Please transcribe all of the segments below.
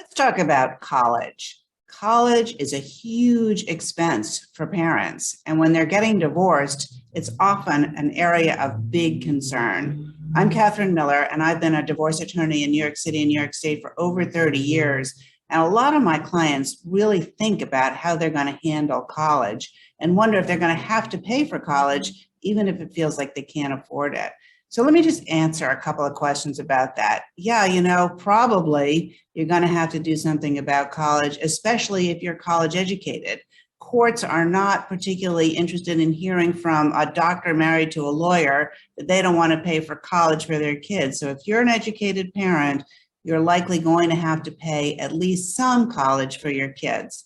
Let's talk about college. College is a huge expense for parents, and when they're getting divorced, it's often an area of big concern. I'm Catherine Miller, and I've been a divorce attorney in New York City and New York State for over 30 years. And a lot of my clients really think about how they're going to handle college and wonder if they're going to have to pay for college, even if it feels like they can't afford it. So let me just answer a couple of questions about that. Yeah, probably you're going to have to do something about college, especially if you're college educated. Courts are not particularly interested in hearing from a doctor married to a lawyer that they don't want to pay for college for their kids. So if you're an educated parent, you're likely going to have to pay at least some college for your kids.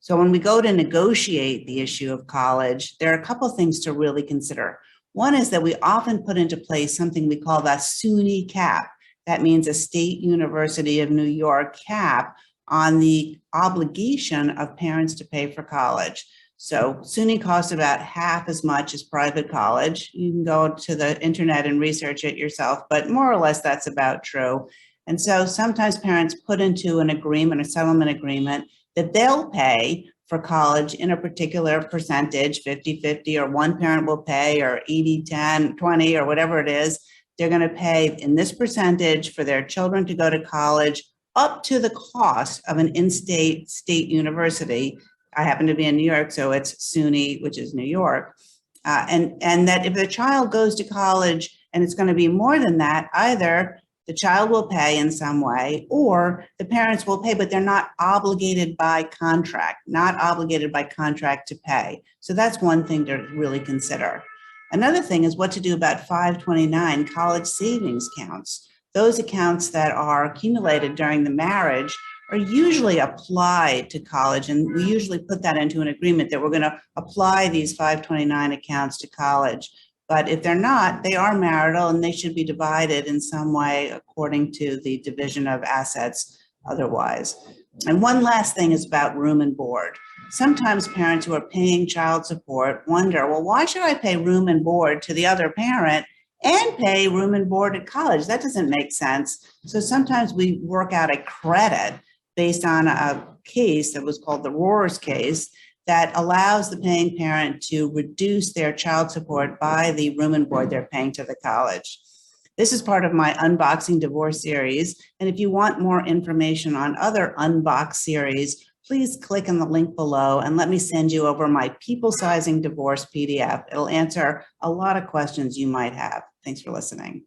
So when we go to negotiate the issue of college, there are a couple of things to really consider. One is that we often put into place something we call the SUNY cap. That means a State University of New York cap on the obligation of parents to pay for college. So SUNY costs about half as much as private college. You can go to the internet and research it yourself, but more or less that's about true. And so sometimes parents put into an agreement, a settlement agreement, that they'll pay for college in a particular percentage, 50-50, or one parent will pay, or 80-10, 20, or whatever it is. They're going to pay in this percentage for their children to go to college up to the cost of an in-state state university. I happen to be in New York, so it's SUNY, which is New York. And that if the child goes to college and it's going to be more than that, either the child will pay in some way, or the parents will pay, but they're not obligated by contract, to pay. So that's one thing to really consider. Another thing is what to do about 529 college savings accounts. Those accounts that are accumulated during the marriage are usually applied to college, and we usually put that into an agreement that we're going to apply these 529 accounts to college. But if they're not, they are marital and they should be divided in some way according to the division of assets otherwise. And one last thing is about room and board. Sometimes parents who are paying child support wonder, well, why should I pay room and board to the other parent and pay room and board at college? That doesn't make sense. So sometimes we work out a credit based on a case that was called the Rohr's case, that allows the paying parent to reduce their child support by the room and board they're paying to the college. This is part of my Unboxing Divorce series. And if you want more information on other Unbox series, please click on the link below and let me send you over my People Sizing Divorce PDF. It'll answer a lot of questions you might have. Thanks for listening.